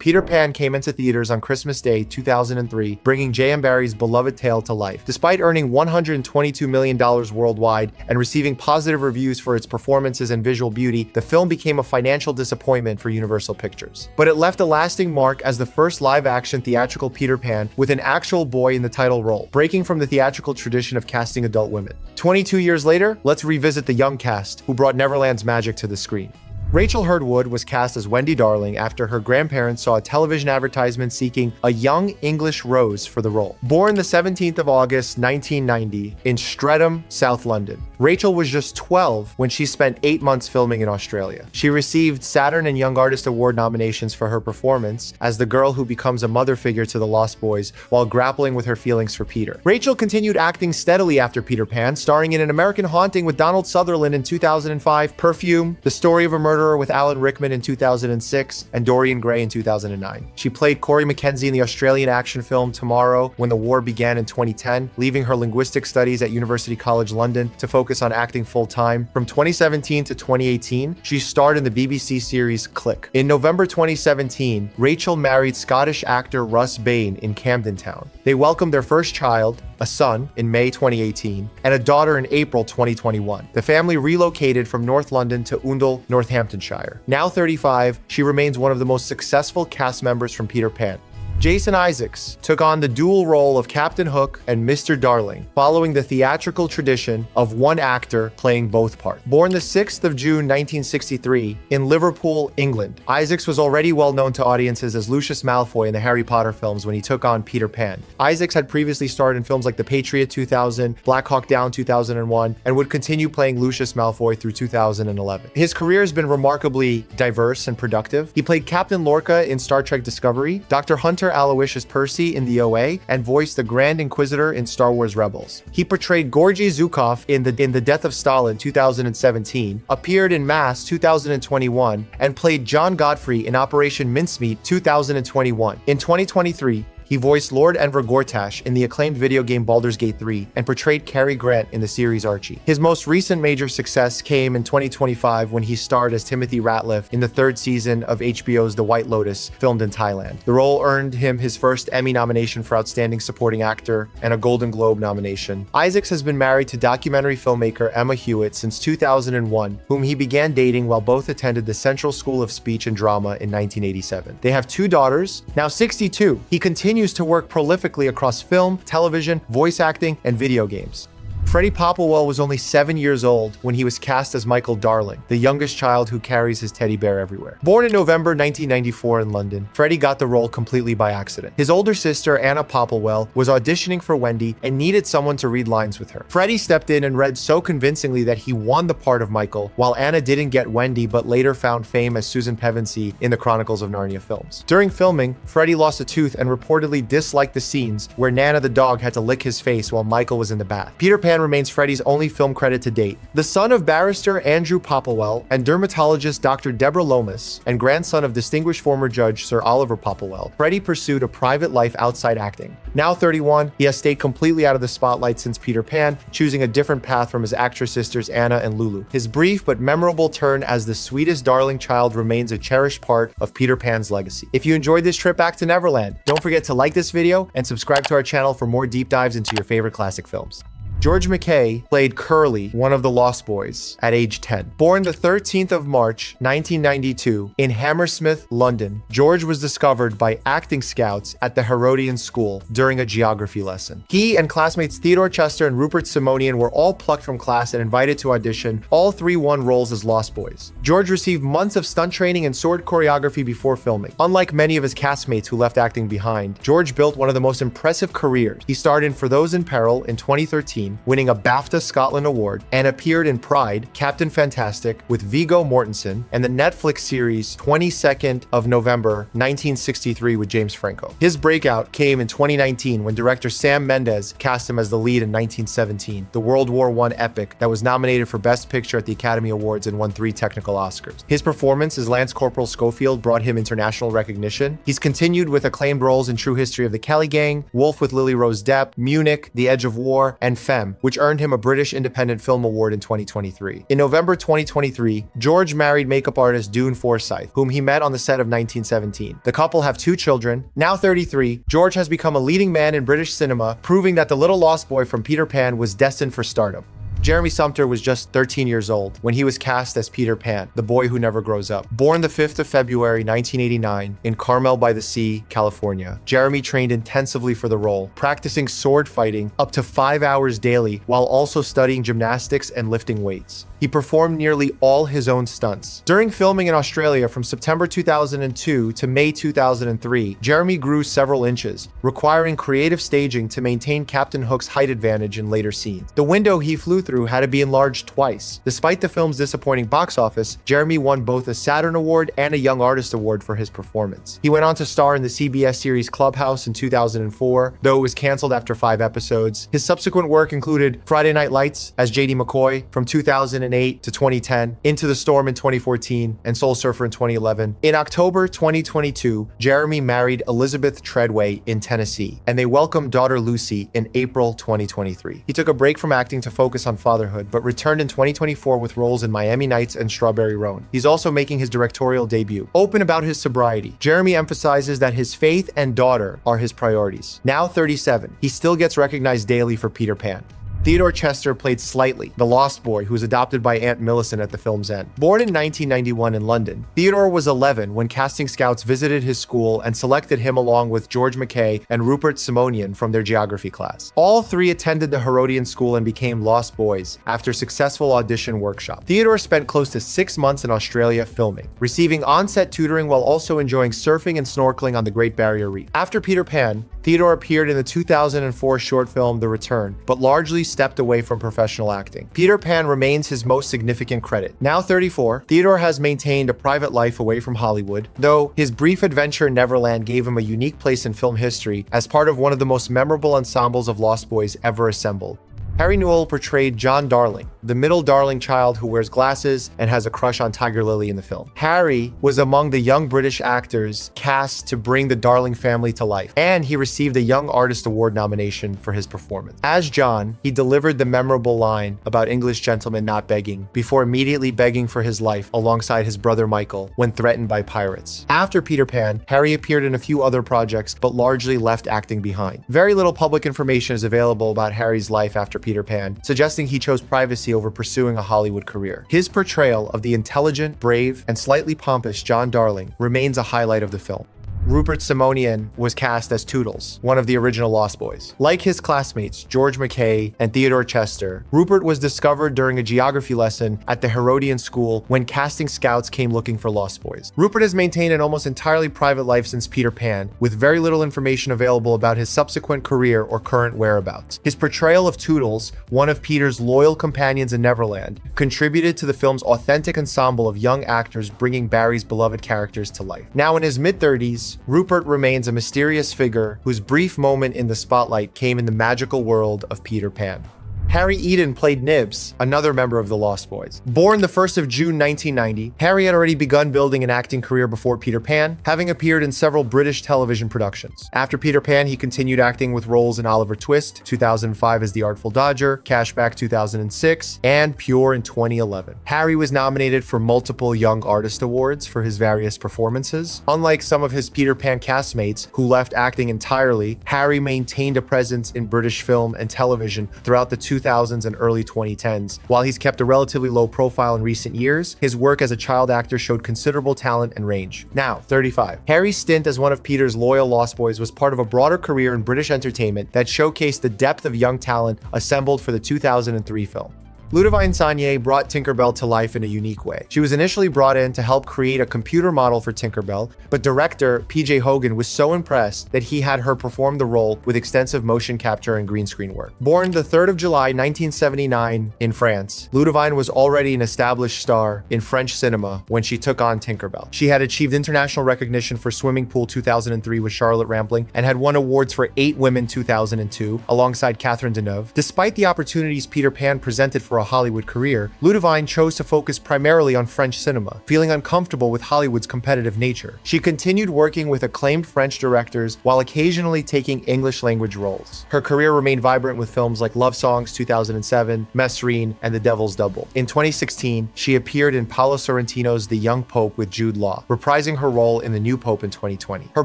Peter Pan came into theaters on Christmas Day 2003, bringing J.M. Barrie's beloved tale to life. Despite earning $122 million worldwide and receiving positive reviews for its performances and visual beauty, the film became a financial disappointment for Universal Pictures. But it left a lasting mark as the first live-action theatrical Peter Pan with an actual boy in the title role, breaking from the theatrical tradition of casting adult women. 22 years later, let's revisit the young cast who brought Neverland's magic to the screen. Rachel Hurd-Wood was cast as Wendy Darling after her grandparents saw a television advertisement seeking a young English Rose for the role. Born the 17th of August, 1990, in Streatham, South London, Rachel was just 12 when she spent 8 months filming in Australia. She received Saturn and Young Artist Award nominations for her performance as the girl who becomes a mother figure to the Lost Boys while grappling with her feelings for Peter. Rachel continued acting steadily after Peter Pan, starring in An American Haunting with Donald Sutherland in 2005, Perfume, The Story of a Murderer with Alan Rickman in 2006, and Dorian Gray in 2009. She played Corey Mackenzie in the Australian action film Tomorrow When the War Began in 2010, leaving her linguistic studies at University College London to focus on acting full-time. From 2017 to 2018, she starred in the BBC series Click. In November 2017, Rachel married Scottish actor Russ Bain in Camden Town. They welcomed their first child, a son, in May 2018, and a daughter in April 2021. The family relocated from North London to Oundle, Northamptonshire. Now 35, she remains one of the most successful cast members from Peter Pan. Jason Isaacs took on the dual role of Captain Hook and Mr. Darling, following the theatrical tradition of one actor playing both parts. Born the 6th of June 1963 in Liverpool, England, Isaacs was already well known to audiences as Lucius Malfoy in the Harry Potter films when he took on Peter Pan. Isaacs had previously starred in films like The Patriot 2000, Black Hawk Down 2001, and would continue playing Lucius Malfoy through 2011. His career has been remarkably diverse and productive. He played Captain Lorca in Star Trek Discovery, Dr. Hunter Aloysius Percy in the OA, and voiced the Grand Inquisitor in Star Wars Rebels. He portrayed Georgy Zhukov in The Death of Stalin 2017, appeared in Mass 2021, and played John Godfrey in Operation Mincemeat 2021. In 2023, he voiced Lord Enver Gortash in the acclaimed video game Baldur's Gate 3 and portrayed Cary Grant in the series Archie. His most recent major success came in 2025 when he starred as Timothy Ratliff in the 3rd season of HBO's The White Lotus, filmed in Thailand. The role earned him his first Emmy nomination for Outstanding Supporting Actor and a Golden Globe nomination. Isaacs has been married to documentary filmmaker Emma Hewitt since 2001, whom he began dating while both attended the Central School of Speech and Drama in 1987. They have 2 daughters, now 62. He continues to work prolifically across film, television, voice acting, and video games. Freddy Popplewell was only 7 years old when he was cast as Michael Darling, the youngest child who carries his teddy bear everywhere. Born in November 1994 in London, Freddy got the role completely by accident. His older sister, Anna Popplewell, was auditioning for Wendy and needed someone to read lines with her. Freddy stepped in and read so convincingly that he won the part of Michael, while Anna didn't get Wendy but later found fame as Susan Pevensey in the Chronicles of Narnia films. During filming, Freddy lost a tooth and reportedly disliked the scenes where Nana the dog had to lick his face while Michael was in the bath. Peter Pan remains Freddy's only film credit to date. The son of barrister Andrew Popplewell and dermatologist Dr. Deborah Lomas, and grandson of distinguished former judge Sir Oliver Popplewell, Freddy pursued a private life outside acting. Now 31, he has stayed completely out of the spotlight since Peter Pan, choosing a different path from his actress sisters Anna and Lulu. His brief but memorable turn as the sweetest darling child remains a cherished part of Peter Pan's legacy. If you enjoyed this trip back to Neverland, don't forget to like this video and subscribe to our channel for more deep dives into your favorite classic films. George MacKay played Curly, one of the Lost Boys, at age 10. Born the 13th of March, 1992, in Hammersmith, London, George was discovered by acting scouts at the Herodian School during a geography lesson. He and classmates Theodore Chester and Rupert Simonian were all plucked from class and invited to audition. All 3 won roles as Lost Boys. George received months of stunt training and sword choreography before filming. Unlike many of his castmates who left acting behind, George built one of the most impressive careers. He starred in For Those in Peril in 2013, winning a BAFTA Scotland Award, and appeared in Pride, Captain Fantastic with Viggo Mortensen, and the Netflix series 22nd of November 1963 with James Franco. His breakout came in 2019 when director Sam Mendes cast him as the lead in 1917, the World War I epic that was nominated for Best Picture at the Academy Awards and won 3 technical Oscars. His performance as Lance Corporal Schofield brought him international recognition. He's continued with acclaimed roles in True History of the Kelly Gang, Wolf with Lily Rose Depp, Munich, The Edge of War, and Femme, Them, which earned him a British Independent Film Award in 2023. In November 2023, George married makeup artist Dune Forsyth, whom he met on the set of 1917. The couple have 2 children. Now 33, George has become a leading man in British cinema, proving that the little lost boy from Peter Pan was destined for stardom. Jeremy Sumpter was just 13 years old when he was cast as Peter Pan, the boy who never grows up. Born the 5th of February 1989 in Carmel by the Sea, California, Jeremy trained intensively for the role, practicing sword fighting up to 5 hours daily while also studying gymnastics and lifting weights. He performed nearly all his own stunts. During filming in Australia from September 2002 to May 2003, Jeremy grew several inches, requiring creative staging to maintain Captain Hook's height advantage in later scenes. The window he flew through had to be enlarged twice. Despite the film's disappointing box office, Jeremy won both a Saturn Award and a Young Artist Award for his performance. He went on to star in the CBS series Clubhouse in 2004, though it was canceled after 5 episodes. His subsequent work included Friday Night Lights as JD McCoy from 2008 to 2010, Into the Storm in 2014, and Soul Surfer in 2011. In October 2022, Jeremy married Elizabeth Treadway in Tennessee, and they welcomed daughter Lucy in April 2023. He took a break from acting to focus on fatherhood, but returned in 2024 with roles in Miami Nights and Strawberry Roan. He's also making his directorial debut. Open about his sobriety, Jeremy emphasizes that his faith and daughter are his priorities. Now 37, he still gets recognized daily for Peter Pan. Theodore Chester played Slightly, the lost boy who was adopted by Aunt Millicent at the film's end. Born in 1991 in London, Theodore was 11 when casting scouts visited his school and selected him along with George MacKay and Rupert Simonian from their geography class. All 3 attended the Herodian school and became lost boys after successful audition workshop. Theodore spent close to 6 months in Australia filming, receiving on-set tutoring while also enjoying surfing and snorkeling on the Great Barrier Reef. After Peter Pan, Theodore appeared in the 2004 short film The Return, but largely stepped away from professional acting. Peter Pan remains his most significant credit. Now 34, Theodore has maintained a private life away from Hollywood, though his brief adventure in Neverland gave him a unique place in film history as part of one of the most memorable ensembles of Lost Boys ever assembled. Harry Newell portrayed John Darling, the middle darling child who wears glasses and has a crush on Tiger Lily in the film. Harry was among the young British actors cast to bring the Darling family to life, and he received a Young Artist Award nomination for his performance. As John, he delivered the memorable line about English gentlemen not begging, before immediately begging for his life alongside his brother Michael when threatened by pirates. After Peter Pan, Harry appeared in a few other projects, but largely left acting behind. Very little public information is available about Harry's life after Peter Pan, suggesting he chose privacy over pursuing a Hollywood career. His portrayal of the intelligent, brave, and slightly pompous John Darling remains a highlight of the film. Rupert Simonian was cast as Toodles, one of the original Lost Boys. Like his classmates, George MacKay and Theodore Chester, Rupert was discovered during a geography lesson at the Herodian school when casting scouts came looking for Lost Boys. Rupert has maintained an almost entirely private life since Peter Pan, with very little information available about his subsequent career or current whereabouts. His portrayal of Toodles, one of Peter's loyal companions in Neverland, contributed to the film's authentic ensemble of young actors bringing Barrie's beloved characters to life. Now in his mid-30s, Rupert remains a mysterious figure whose brief moment in the spotlight came in the magical world of Peter Pan. Harry Eden played Nibs, another member of the Lost Boys. Born the 1st of June 1990, Harry had already begun building an acting career before Peter Pan, having appeared in several British television productions. After Peter Pan, he continued acting with roles in Oliver Twist, 2005 as The Artful Dodger, Cashback 2006, and Pure in 2011. Harry was nominated for multiple Young Artist Awards for his various performances. Unlike some of his Peter Pan castmates who left acting entirely, Harry maintained a presence in British film and television throughout the 2000s and early 2010s. While he's kept a relatively low profile in recent years, his work as a child actor showed considerable talent and range. Now, 35. Harry's stint as one of Peter's loyal Lost Boys was part of a broader career in British entertainment that showcased the depth of young talent assembled for the 2003 film. Ludivine Sagnier brought Tinkerbell to life in a unique way. She was initially brought in to help create a computer model for Tinkerbell, but director P.J. Hogan was so impressed that he had her perform the role with extensive motion capture and green screen work. Born the 3rd of July 1979 in France, Ludivine was already an established star in French cinema when she took on Tinkerbell. She had achieved international recognition for Swimming Pool 2003 with Charlotte Rampling and had won awards for 8 Women 2002 alongside Catherine Deneuve. Despite the opportunities Peter Pan presented for for a Hollywood career, Ludivine chose to focus primarily on French cinema, feeling uncomfortable with Hollywood's competitive nature. She continued working with acclaimed French directors while occasionally taking English-language roles. Her career remained vibrant with films like Love Songs 2007, Mesrine, and The Devil's Double. In 2016, she appeared in Paolo Sorrentino's The Young Pope with Jude Law, reprising her role in The New Pope in 2020. Her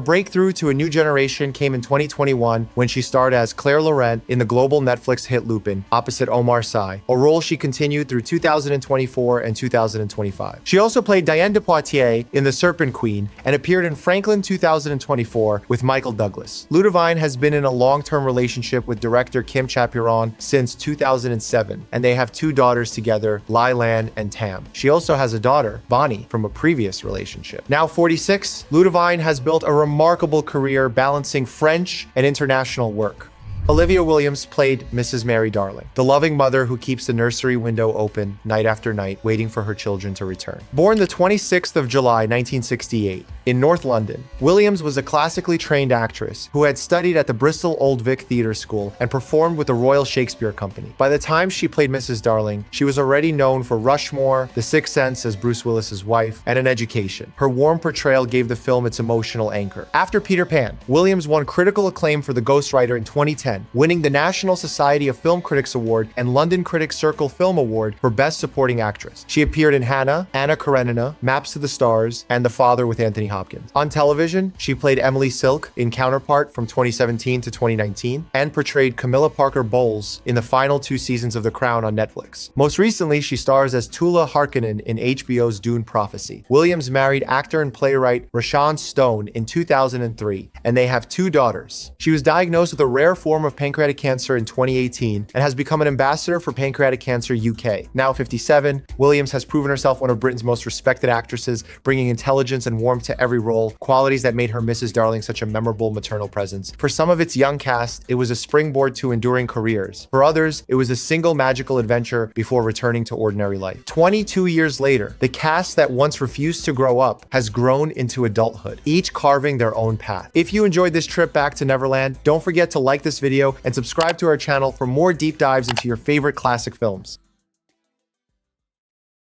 breakthrough to a new generation came in 2021 when she starred as Claire Laurent in the global Netflix hit Lupin, opposite Omar Sy, a role she continued through 2024 and 2025. She also played Diane de Poitiers in The Serpent Queen and appeared in Franklin 2024 with Michael Douglas. Ludivine has been in a long-term relationship with director Kim Chapiron since 2007, and they have two daughters together, Lai Lan and Tam. She also has a daughter, Bonnie, from a previous relationship. Now 46, Ludivine has built a remarkable career balancing French and international work. Olivia Williams played Mrs. Mary Darling, the loving mother who keeps the nursery window open night after night, waiting for her children to return. Born the 26th of July, 1968, in North London, Williams was a classically trained actress who had studied at the Bristol Old Vic Theatre School and performed with the Royal Shakespeare Company. By the time she played Mrs. Darling, she was already known for Rushmore, The Sixth Sense as Bruce Willis's wife, and An Education. Her warm portrayal gave the film its emotional anchor. After Peter Pan, Williams won critical acclaim for The Ghostwriter in 2010, winning the National Society of Film Critics Award and London Critics Circle Film Award for Best Supporting Actress. She appeared in Hannah, Anna Karenina, Maps to the Stars, and The Father with Anthony Hopkins. On television, she played Emily Silk in Counterpart from 2017 to 2019 and portrayed Camilla Parker Bowles in the final two seasons of The Crown on Netflix. Most recently, she stars as Tula Harkonnen in HBO's Dune Prophecy. Williams married actor and playwright Rashawn Stone in 2003, and they have two daughters. She was diagnosed with a rare form of pancreatic cancer in 2018 and has become an ambassador for Pancreatic Cancer UK. Now 57, Williams has proven herself one of Britain's most respected actresses, bringing intelligence and warmth to every role, qualities that made her Mrs. Darling such a memorable maternal presence. For some of its young cast, it was a springboard to enduring careers. For others, it was a single magical adventure before returning to ordinary life. 22 years later, the cast that once refused to grow up has grown into adulthood, each carving their own path. If you enjoyed this trip back to Neverland, don't forget to like this video and subscribe to our channel for more deep dives into your favorite classic films.